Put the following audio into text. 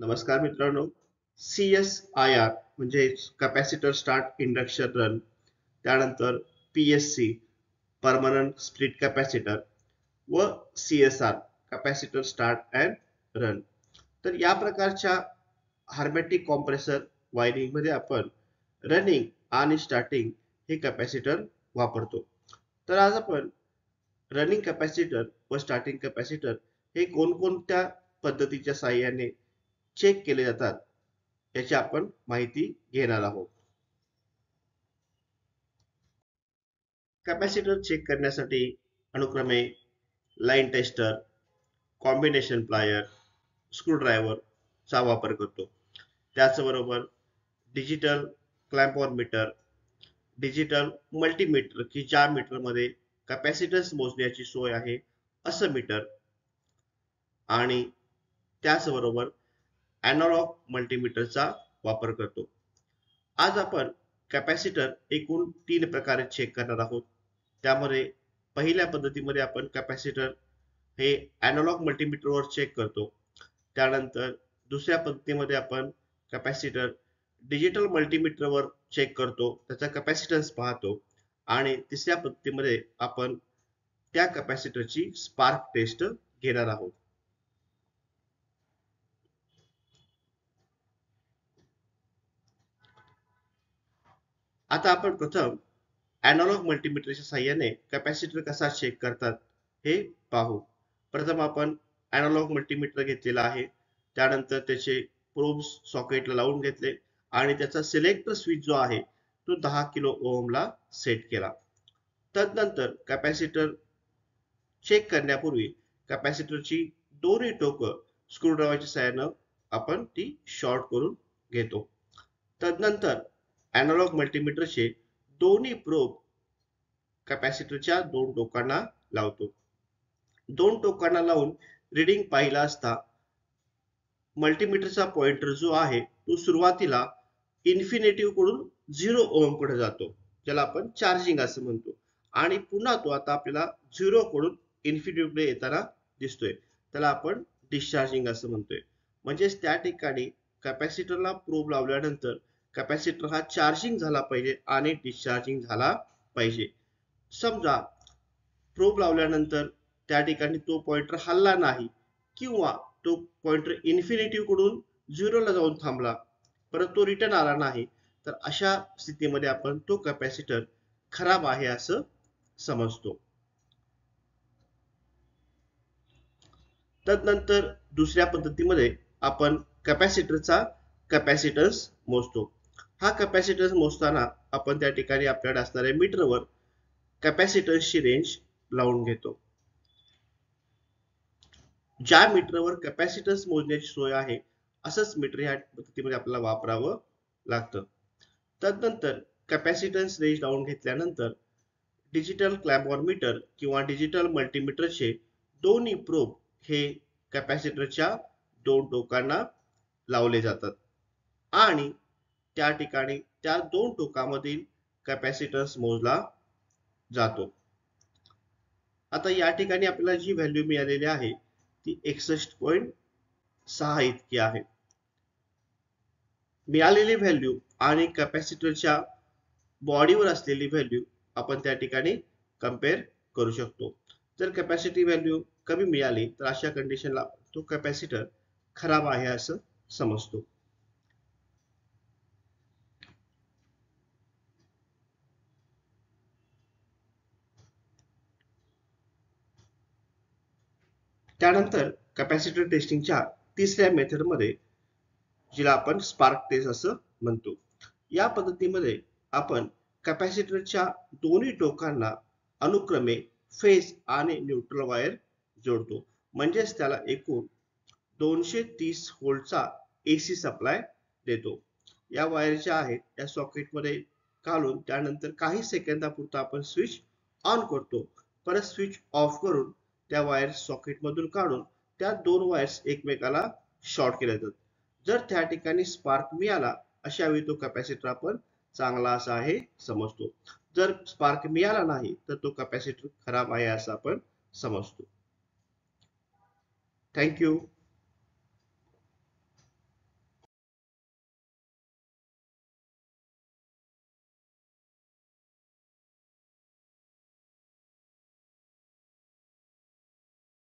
नमस्कार मित्रांनो. CSIR म्हणजे कॅपॅसिटर स्टार्ट इंडक्शन रन, त्यानंतर PSC परमनंट स्प्लिट कॅपॅसिटर व CSR capacitor start and run. तर या प्रकारच्या हार्मेटिक कॉम्प्रेसर वायरिंग मध्ये आपण रनिंग आणि स्टार्टिंग हे कॅपॅसिटर वापरतो. तर आज आपण रनिंग कॅपॅसिटर व स्टार्टिंग कॅपॅसिटर हे कोणकोणत्या पद्धतीच्या साहाय्याने चेक केले जातात याची आपण माहिती घेणार आहोत. कॅपॅसिटर चेक करण्यासाठी अनुक्रमे line tester, combination plier, screwdriver चा वापर करतो. त्याचबरोबर डिजिटल क्लॅम्पॉर मीटर, डिजिटल मल्टीमीटर की ज्या मीटरमध्ये कॅपॅसिटन्स मोजण्याची सोय आहे असं मीटर, आणि त्याचबरोबर एनालॉग मल्टीमीटरचा वापर करतो. आज आपण कॅपॅसिटर एकूण 3 प्रकारे चेक करणार आहोत. त्यामध्ये पहिल्या पद्धतीमध्ये आपण कॅपॅसिटर हे एनालॉग मल्टीमीटरवर चेक करतो. त्यानंतर दुसऱ्या पद्धतीमध्ये आपण कॅपॅसिटर डिजिटल मल्टीमीटरवर चेक करतो, त्याचा कॅपॅसिटन्स पाहतो, आणि तिसऱ्या पद्धतीमध्ये आपण त्या कॅपॅसिटरची स्पार्क टेस्ट घेणार आहोत. आता आपण प्रथम एनालॉग मल्टीमीटरच्या साहाय्याने कॅपॅसिटर कसा चेक करतात हे पाहू. प्रथम आपण एनालॉग मल्टीमीटर घेतलेला आहे, त्यानंतर त्याचे प्रोब्स सॉकेटला लावून घेतले आणि त्याचा सिलेक्टर स्विच जो आहे तो 10 किलो ओहमला सेट केला. तदनंतर कॅपॅसिटर चेक करण्यापूर्वी कॅपॅसिटरची दोन्ही टोकं स्क्रूड्रायव्हरच्या साहाय्याने आपण ती शॉर्ट करून घेतो. तदनंतर एनालॉग मल्टीमीटरचे दोन्ही प्रोब कॅपॅसिटरच्या दोन टोकांना लावतो. दोन टोकांना लावून रीडिंग पाहिला असता मल्टीमीटरचा पॉइंटर जो आहे तो सुरुवातीला इन्फिनिटिव्ह कडून 0 ओहम कडे जातो, ज्याला आपण चार्जिंग असं म्हणतो, आणि पुन्हा तो आता आपल्याला 0 कडून इन्फिनिटिव्ह कडे येताना दिसतोय, त्याला आपण डिस्चार्जिंग असं म्हणतोय. म्हणजेच त्या ठिकाणी कॅपॅसिटरला प्रोब लावल्यानंतर कॅपॅसिटर हा चार्जिंग झाला पाहिजे आणि डिस्चार्जिंग झाला पाहिजे. समजा प्रोब लावल्यानंतर त्या ठिकाणी तो पॉइंटर हलला नाही किंवा तो पॉइंटर इन्फिनिटिव्ह कडून 0 ला जाऊन थांबला, परत तो रिटर्न आला नाही, तर अशा स्थितीमध्ये आपण तो कॅपॅसिटर खराब आहे असं समजतो. तदनंतर दुसऱ्या पद्धतीमध्ये आपण कॅपॅसिटरचा कॅपॅसिटन्स मोजतो. हा कॅपॅसिटन्स मोजताना आपण त्या ठिकाणी आपल्याकडे असणाऱ्या मीटरवर कॅपॅसिटन्सची रेंज लावून घेतो. ज्या मीटरवर कॅपॅसिटन्स मोजण्याची सोय आहे असंच मीटर ह्या पद्धतीमध्ये आपल्याला वापरावं लागतं. तदनंतर कॅपॅसिटन्स रेंज लावून घेतल्यानंतर डिजिटल क्लॅम्पॉर मीटर किंवा डिजिटल मल्टीमीटरचे दोन्ही प्रोब हे कॅपॅसिटरच्या दोन टोकांना लावले जातात आणि त्या ठिकाणी त्या दोन टोकामधील कॅपॅसिटन्स मोजला जातो. आता या ठिकाणी आपल्याला जी व्हॅल्यू मिळालेली आहे ती 61.6 इतकी आहे. मिळालेली व्हॅल्यू आणि कॅपॅसिटरच्या बॉडीवर असलेली व्हॅल्यू आपण त्या ठिकाणी कम्पेअर करू शकतो. जर कॅपॅसिटी व्हॅल्यू कमी मिळाली तर अशा कंडिशनला तो कॅपॅसिटर खराब आहे असं समजतो. त्यानंतर कॅपॅसिटर टेस्टिंगच्या तिसऱ्या मेथडमध्ये, जिला आपण स्पार्क टेस्ट असं म्हणतो, या पद्धतीमध्ये आपण कॅपॅसिटरच्या दोन्ही टोकांना अनुक्रमे फेज आणि न्यूट्रल वायर जोडतो. म्हणजेच त्याला एकूण 230 व्होल्टचा AC सप्लाय देतो. या वायर ज्या आहेत त्या सॉकेटमध्ये घालून त्यानंतर काही सेकंदापुरता आपण स्विच ऑन करतो, परत स्विच ऑफ करून त्या वायर्स सॉकेटमधून काढून त्या दोन वायर्स एकमेकाला शॉर्ट केल्या जातात. जर त्या ठिकाणी स्पार्क मिळाला अशा वेळी तो कॅपॅसिटर आपण चांगला असा आहे समजतो. जर स्पार्क मिळाला नाही तर तो कॅपॅसिटर खराब आहे असं आपण समजतो. थँक्यू.